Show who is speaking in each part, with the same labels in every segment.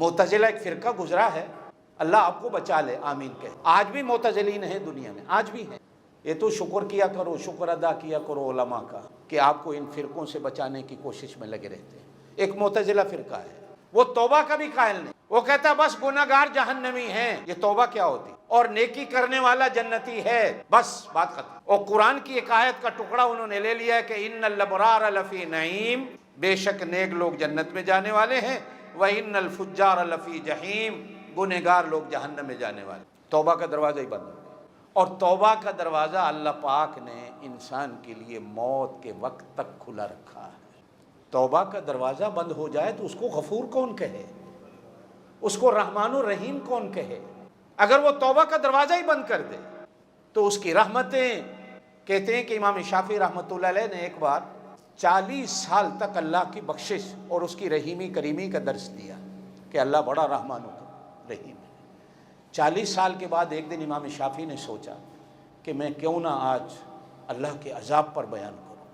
Speaker 1: معتزلہ ایک فرقہ گزرا ہے، اللہ آپ کو بچا لے، آمین کہ آج بھی معتزلین ہیں دنیا میں، آج بھی ہیں۔ یہ تو شکر کیا کرو، شکر ادا کیا کرو علماء کا کہ آپ کو ان فرقوں سے بچانے کی کوشش میں لگے رہتے ہیں۔ ایک معتزلہ فرقہ ہے، وہ توبہ کا بھی قائل نہیں، وہ کہتا ہے بس گناہگار جہنمی ہیں، یہ توبہ کیا ہوتی، اور نیکی کرنے والا جنتی ہے، بس بات ختم۔ اور قرآن کی ایک آیت کا ٹکڑا انہوں نے لے لیا ہے کہ ان الابرار لفی نعیم، بے شک نیک لوگ جنت میں جانے والے ہیں، وان الفجار لفی جہیم، گنہگار لوگ جہنم میں جانے والے۔ توبہ کا دروازہ ہی بند ہو گیا، اور توبہ کا دروازہ اللہ پاک نے انسان کے لیے موت کے وقت تک کھلا رکھا ہے۔ توبہ کا دروازہ بند ہو جائے تو اس کو غفور کون کہے، اس کو رحمان الرحیم کون کہے؟ اگر وہ توبہ کا دروازہ ہی بند کر دے تو اس کی رحمتیں، کہتے ہیں کہ امام شافعی رحمۃ اللہ علیہ نے ایک بار 40 سال تک اللہ کی بخشش اور اس کی رحیمی کریمی کا درس دیا کہ اللہ بڑا رحمان رحیم ہے۔ 40 سال کے بعد ایک دن امام شافعی نے سوچا کہ میں کیوں نہ آج اللہ کے عذاب پر بیان کروں،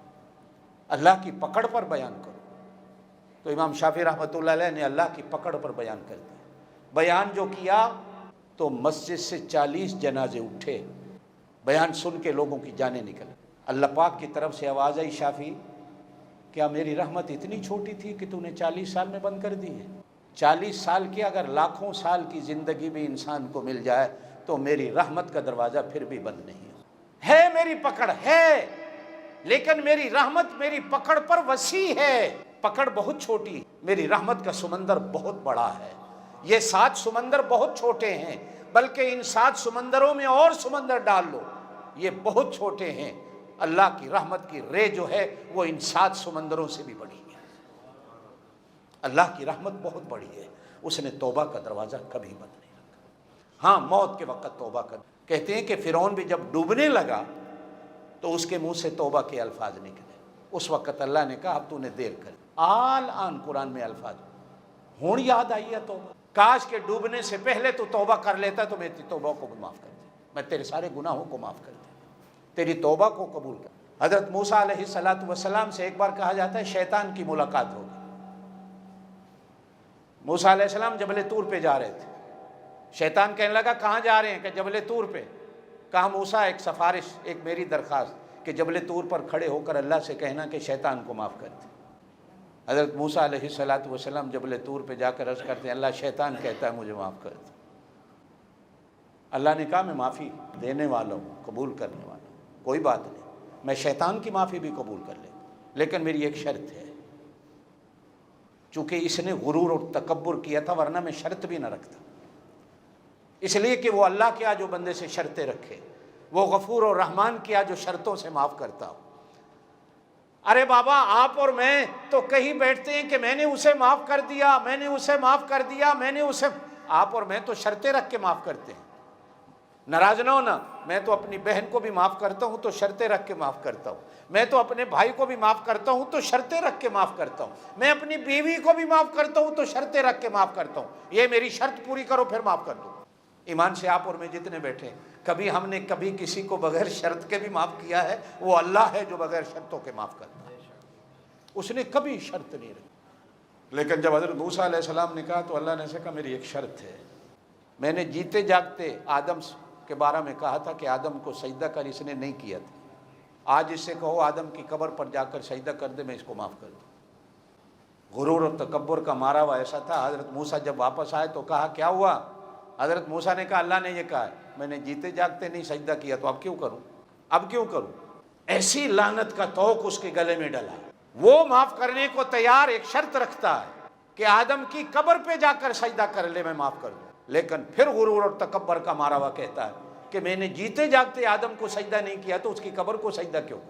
Speaker 1: اللہ کی پکڑ پر بیان کروں۔ تو امام شافعی رحمۃ اللہ علیہ نے اللہ کی پکڑ پر بیان کر دیا۔ بیان جو کیا تو مسجد سے 40 جنازے اٹھے، بیان سن کے لوگوں کی جانیں نکل۔ اللہ پاک کی طرف سے آواز آئی، شافعی کیا میری رحمت اتنی چھوٹی تھی کہ تو نے 40 سال میں بند کر دی ہے؟ 40 سال کی اگر لاکھوں سال کی زندگی بھی انسان کو مل جائے تو میری رحمت کا دروازہ پھر بھی بند نہیں ہو۔ ہے میری پکڑ ہے، لیکن میری رحمت میری پکڑ پر وسیع ہے، پکڑ بہت چھوٹی، میری رحمت کا سمندر بہت بڑا ہے۔ یہ 7 سمندر بہت چھوٹے ہیں، بلکہ ان 7 سمندروں میں اور سمندر ڈال لو، یہ بہت چھوٹے ہیں۔ اللہ کی رحمت کی رے جو ہے وہ ان 7 سمندروں سے بھی بڑی ہے۔ اللہ کی رحمت بہت بڑی ہے، اس نے توبہ کا دروازہ کبھی بند نہیں رکھا۔ ہاں، موت کے وقت توبہ کر، کہتے ہیں کہ فرعون بھی جب ڈوبنے لگا تو اس کے منہ سے توبہ کے الفاظ نکلے، اس وقت اللہ نے کہا اب تو نے دیر کر۔ آن قرآن میں الفاظ ہون یاد آئی ہے توبہ، کاش کے ڈوبنے سے پہلے تو توبہ کر لیتا تو میں تیری توبہ کو بھی معاف کر دیں، میں تیرے سارے گناہوں کو معاف کر دیں، تیری توبہ کو قبول کر۔ حضرت موسیٰ علیہ السلام سے ایک بار کہا جاتا ہے شیطان کی ملاقات ہوگی۔ موسیٰ علیہ السلام جبل طور پہ جا رہے تھے، شیطان کہنے لگا کہاں جا رہے ہیں؟ کہ جبل طور پہ۔ کہا موسیٰ ایک سفارش، ایک میری درخواست کہ جبل طور پر کھڑے ہو کر اللہ سے کہنا کہ شیطان کو معاف کر دے۔ حضرت موسیٰ علیہ السلام جبل طور پہ جا کر عرض کرتے ہیں اللہ شیطان کہتا ہے مجھے معاف کر دے۔ اللہ نے کہا میں معافی دینے والا ہوں، قبول کرنے والا ہوں، کوئی بات نہیں، میں شیطان کی معافی بھی قبول کر لیں، لیکن میری ایک شرط ہے، چونکہ اس نے غرور اور تکبر کیا تھا ورنہ میں شرط بھی نہ رکھتا، اس لیے کہ وہ اللہ کیا جو بندے سے شرطیں رکھے، وہ غفور اور رحمان کیا جو شرطوں سے معاف کرتا ہو۔ ارے بابا آپ اور میں تو کہیں بیٹھتے ہیں کہ میں نے اسے معاف کر دیا، میں نے اسے معاف کر دیا، میں نے اسے، آپ اور میں تو شرطیں رکھ کے معاف کرتے ہیں۔ ناراض نہ ہونا، میں تو اپنی بہن کو بھی معاف کرتا ہوں تو شرطیں رکھ کے معاف کرتا ہوں، میں تو اپنے بھائی کو بھی معاف کرتا ہوں تو شرطیں رکھ کے معاف کرتا ہوں، میں اپنی بیوی کو بھی معاف کرتا ہوں تو شرطیں رکھ کے معاف کرتا ہوں، یہ میری شرط پوری کرو پھر معاف کر دو۔ ایمان سے آپ اور میں جتنے بیٹھے، کبھی ہم نے کبھی کسی کو بغیر شرط کے بھی معاف کیا ہے؟ وہ اللہ ہے جو بغیر شرطوں کے معاف کرتا ہے، اس نے کبھی شرط نہیں رکھی۔ لیکن جب حضرت موسیٰ علیہ السلام نے کہا تو اللہ نے کہا میری ایک شرط ہے، میں نے جیتے جاگتے آدم کے بارے میں کہا تھا کہ آدم کو سجدہ کر، اس نے نہیں کیا تھا، آج اس سے کہو آدم کی قبر پر جا کر سجدہ کر دے، میں اس کو معاف کر دوں۔ غرور اور تکبر کا مارا ہوا ایسا تھا۔ حضرت موسیٰ جب واپس آئے تو کہا کیا ہوا؟ حضرت موسیٰ نے کہا اللہ نے یہ کہا ہے، میں نے جیتے جاگتے نہیں سجدہ کیا تو اب کیوں کروں، اب کیوں کروں؟ ایسی لعنت کا طوق اس کے گلے میں ڈلا۔ وہ معاف کرنے کو تیار، ایک شرط رکھتا ہے کہ آدم کی قبر پہ جا کر سجدہ کر لے میں معاف کر دوں، لیکن پھر غرور اور تکبر کا مارا ہوا کہتا ہے کہ میں نے جیتے جاگتے آدم کو سجدہ نہیں کیا تو اس کی قبر کو سجدہ کیوں کروں۔